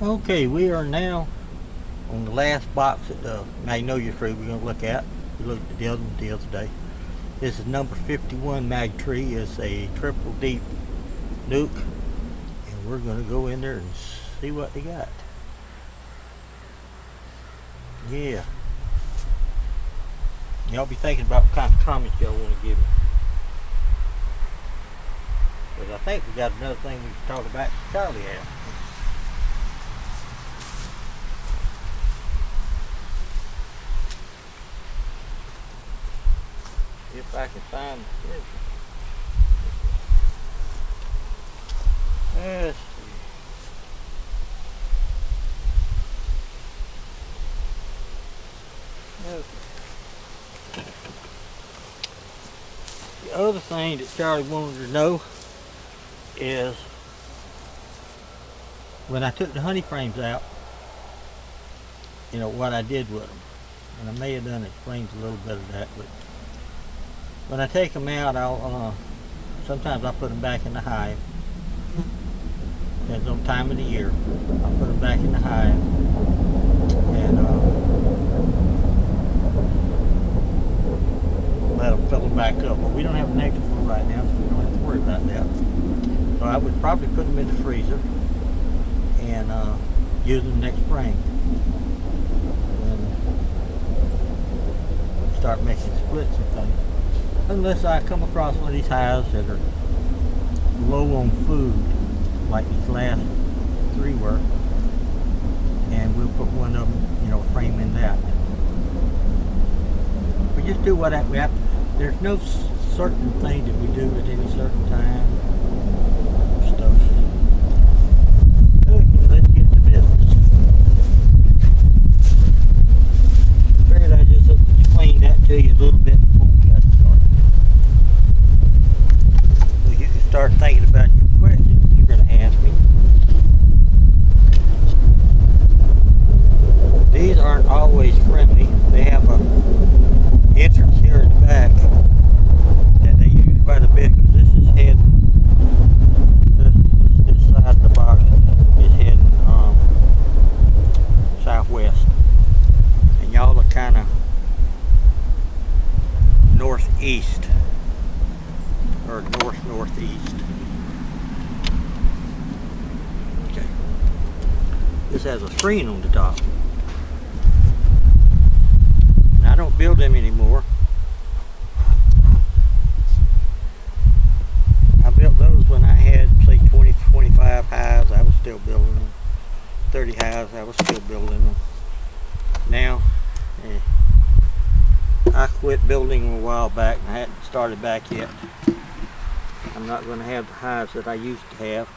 Okay, we are now on the last box of the Magnolia tree we're going to look at. We looked at the other one the other day. This is number 51 mag tree. It's a triple deep nuke, and we're going to go in there and see what they got. Yeah. Y'all be thinking about what kind of comments y'all want to give me. Because I think we got another thing we can talk about Charlie asked. If I can find the picture. Let's see. Okay. The other thing that Charlie wanted to know is when I took the honey frames out, what I did with them. And I may have done explained a little bit of that, but when I take them out, sometimes I put them back in the hive. Depends on the time of the year. I put them back in the hive, and let them fill them back up. But we don't have a negative flow right now, so we don't have to worry about that. So I would probably put them in the freezer and use them next spring. And start making splits and things. Unless I come across one of these hives that are low on food, like these last three were, and we'll put one of them, frame in that. We just do what we have to. There's no certain thing that we do at any certain time. Stuff. Okay, let's get to business. Figured I'd just explain that to you a little bit before we got started. So you can start thinking about your questions you're going to ask me. These aren't always friendly. They have a entrance here in the back that they use quite a bit, because this is heading, this side of the box is heading southwest, and y'all are kind of northeast or northeast. Okay, this has a screen on the top. I don't build them anymore. I built those when I had, say, 20, 25 hives. I was still building them. 30 hives, I was still building them. Now, I quit building them a while back, and I hadn't started back yet. I'm not going to have the hives that I used to have.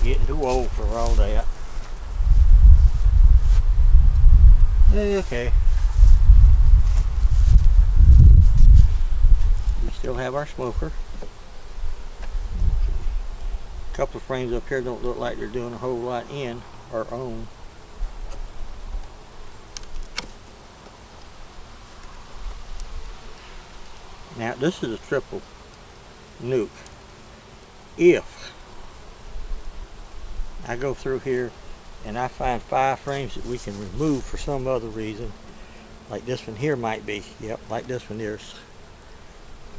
Getting too old for all that. Okay. We still have our smoker. A couple of frames up here don't look like they're doing a whole lot in or on. Now this is a triple nuke. If I go through here and I find 5 frames that we can remove for some other reason, like this one here might be, yep, like this one here,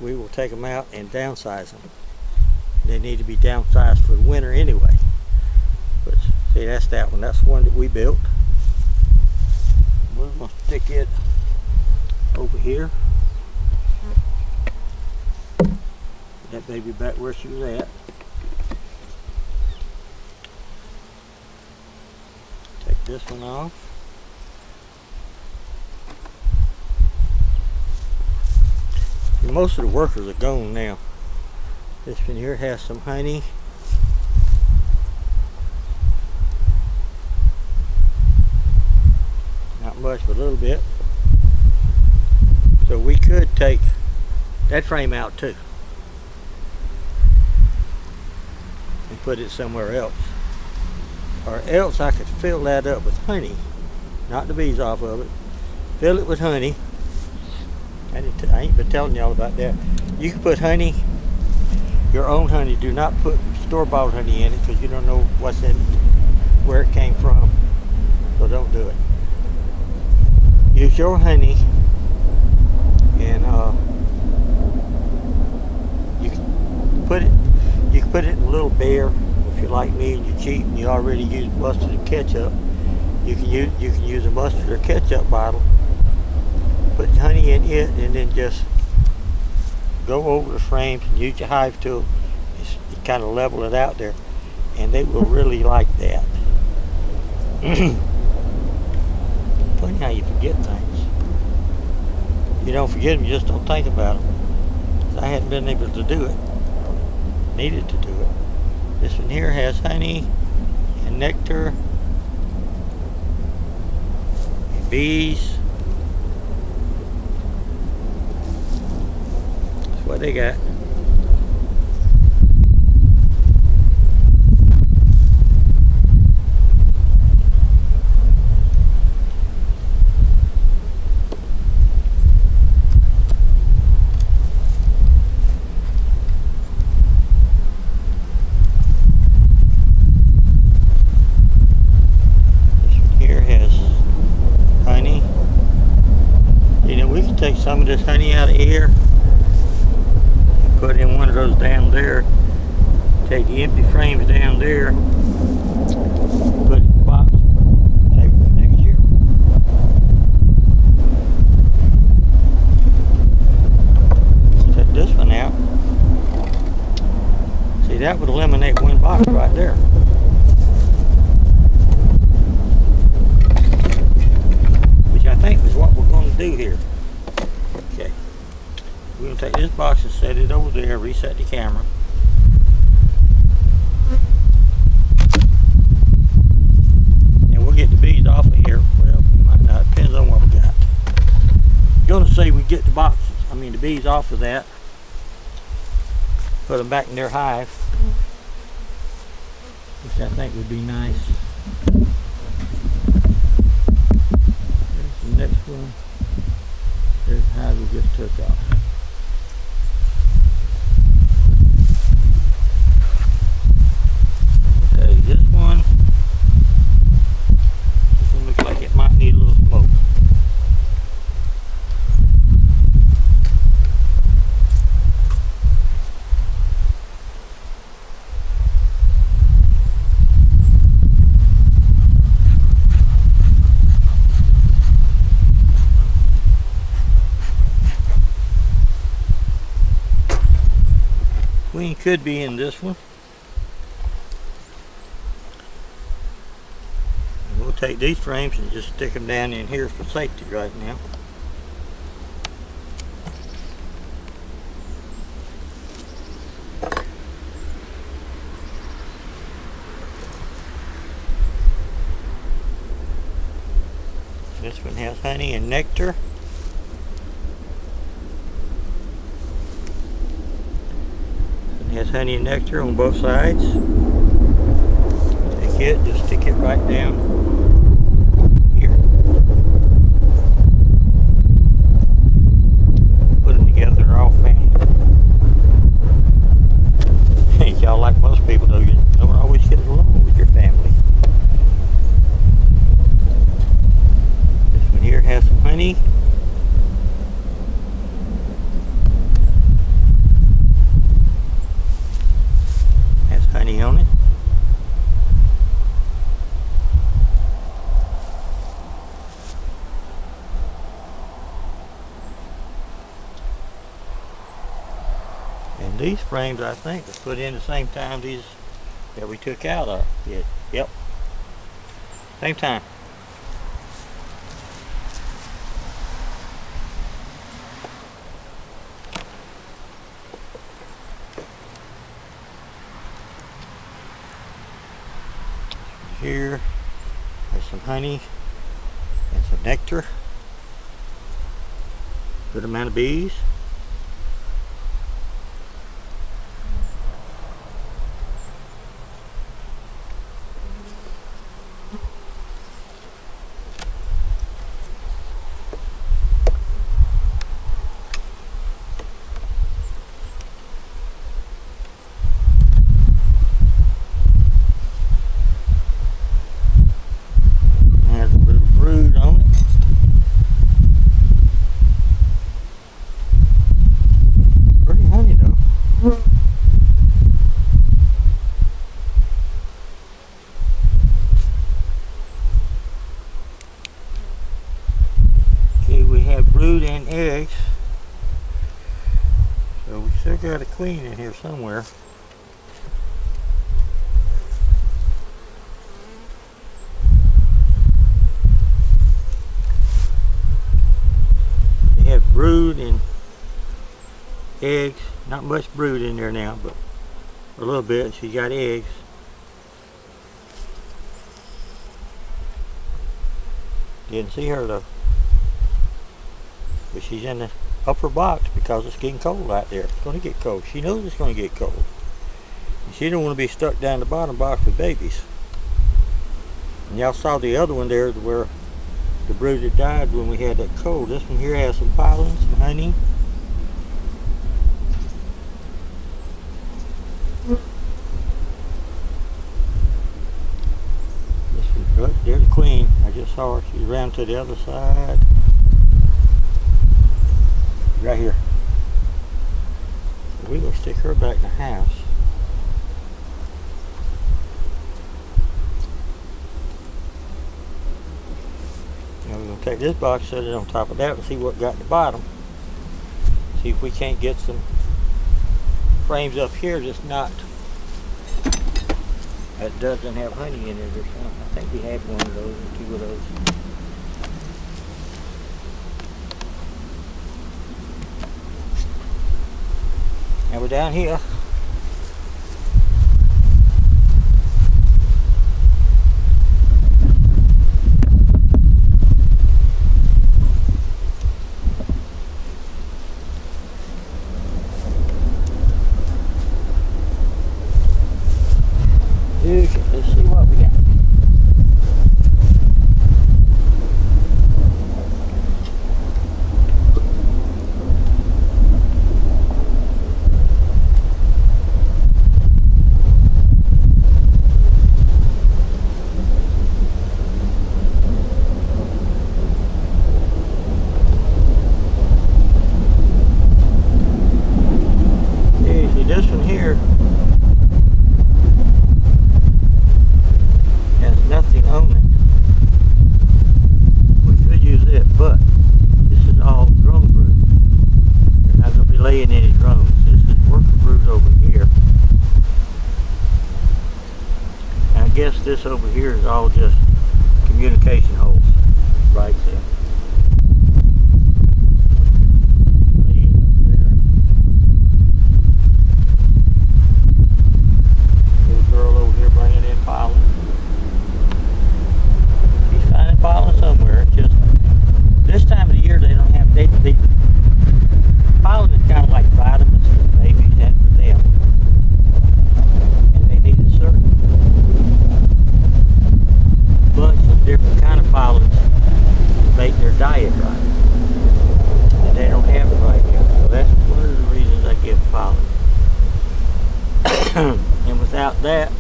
we will take them out and downsize them. They need to be downsized for the winter anyway. But see, that's that one. That's one that we built. We're going to stick it over here. That baby back where she was at. Take this one off. And most of the workers are gone now. This one here has some honey. Not much, but a little bit. So we could take that frame out too and put it somewhere else. Or else I could fill that up with honey. Not the bees off of it. Fill it with honey. I ain't been telling y'all about that. You can put honey your own honey. Do not put store-bought honey in it because you don't know what's in it, where it came from. So don't do it. Use your honey, and you can put it in a little bear. If you're like me and you're cheap and you already use mustard and ketchup, you can use a mustard or ketchup bottle. Put honey in it, and then just go over the frames and use your hive tool. You kind of level it out there, and they will really like that. Funny how you forget things. You don't forget them, you just don't think about them. I hadn't been able to do it. Needed to do it. This one here has honey and nectar and bees. That's what they got. Take some of this honey out of here and put in one of those down there. Take the empty frames down there, put it in the box, save it for next year. Take this one out. See, that would eliminate one box right there. Which I think is what we're going to do here. Okay, we're going to take this box and set it over there, reset the camera. And we'll get the bees off of here. Well, we might not, depends on what we got. I'm going to say we get the bees off of that, put them back in their hive, which I think would be nice. There's the next one. There's the hive we just took off. Okay, this one looks like it might need a little smoke. Queen could be in this one. And we'll take these frames and just stick them down in here for safety right now. This one has honey and nectar. Has honey and nectar on both sides. Take it, just stick it right down here. Put them together, they're all family. Y'all, like most people do, you don't always get along with your family. This one here has some honey. Honey on it. And these frames, I think, were put in the same time these that we took out of it. Yep. Same time. Here, there's some honey and some nectar. Good amount of bees. brood and eggs. So we still got a queen in here somewhere. They have brood and eggs. Not much brood in there now, but a little bit. She got eggs. Didn't see her though. But she's in the upper box because it's getting cold out there. It's going to get cold. She knows it's going to get cold. And she don't want to be stuck down the bottom box with babies. And y'all saw the other one there where the brood had died when we had that cold. This one here has some pollen, some honey. Right, there's the queen. I just saw her. She's around to the other side. Right here. We're going to stick her back in the house. Now we're going to take this box, set it on top of that, and see what got in the bottom. See if we can't get some frames up here that's not, that doesn't have honey in it or something. I think we had one of those or two of those. Now we're down here. Okay, let's see what we got. Okay, see this one here nothing on it. We could use it, but this is all drone brood. You're not going to be laying any drones. This is worker brood over here. And I guess this over here is all just communication holes right there. Lay it up there. Little girl over here bringing in pollen. Pollen somewhere. Just this time of the year they don't have pollen is kind of like vitamins for babies and for them, and they need a certain bunch of different kind of pollens to make their diet right, and they don't have it right now. So that's one of the reasons I give pollen. And without that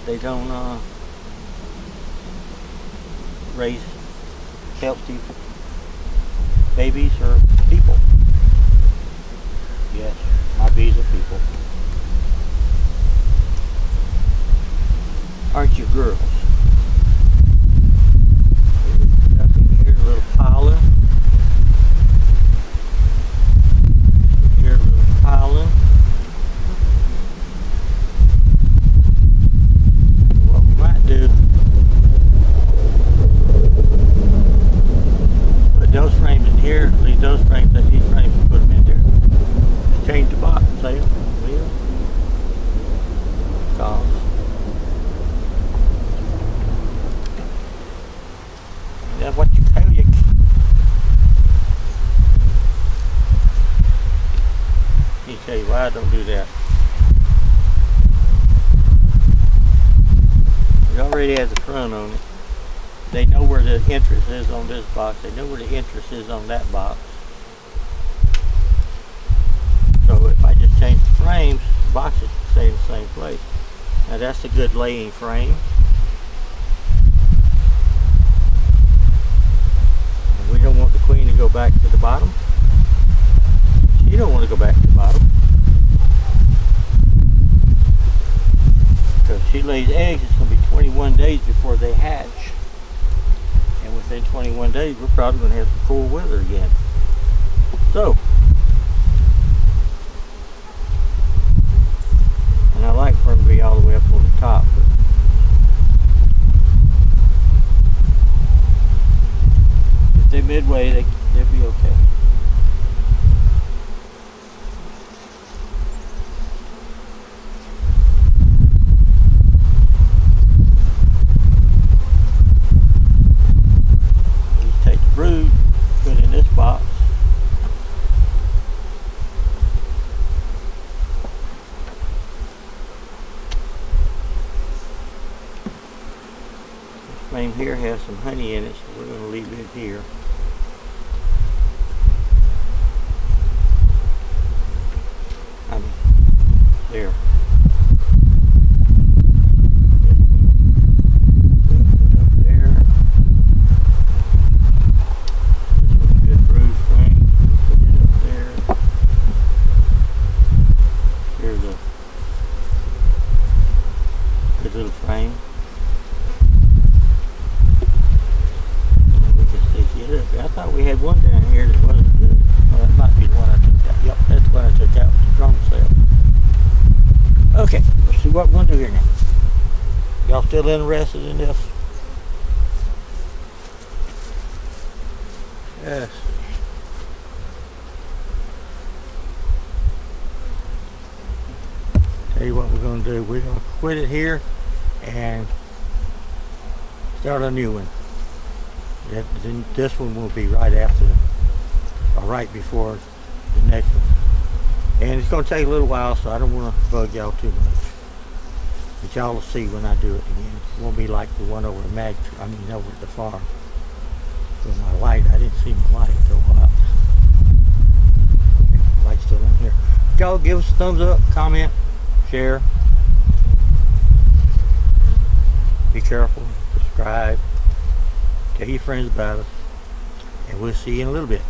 they don't raise healthy babies or people. Yes, my bees are people. Aren't you girls? There's nothing here, a little pollen. Here, a little pollen. Do put those frames in here, leave those frames, take these frames and put them in there. Just change the box, say it, wheel, cause. That's what you tell you. Let me tell you why I don't do that. It already has a front on it. They know where the entrance is on this box. They know where the entrance is on that box. So if I just change the frames, the boxes stay in the same place. Now that's a good laying frame. And we don't want the queen to go back to the bottom. She don't want to go back to the bottom. Because she lays eggs, it's going to be 21 days before they hatch. in 21 days, we're probably going to have some cool weather again. So, and I like for them to be all the way up on the top, but if they're midway, they'll be okay. You take the brood, put it in this box. This frame here has some honey in it, so we're going to leave it here. There. Put it up there. This was a good brood frame. Put it up there. Here's a good little frame. And we can stick it up. I thought we had one down here that wasn't good. Well, that might be the one I took out. Yep, that's the one I took out with the drum set. Okay, let's see what we're going to do here now. Y'all still interested in this? Yes. Tell you what we're going to do. We're going to quit it here and start a new one. Then this one will be right after, or right before the next one. And it's going to take a little while, so I don't want to bug y'all too much. But y'all will see when I do it again. It won't be like the one over over at the farm. With my light, I didn't see my light for a while. Okay, the light's still in here. Y'all give us a thumbs up, comment, share. Be careful, subscribe, tell your friends about us, and we'll see you in a little bit.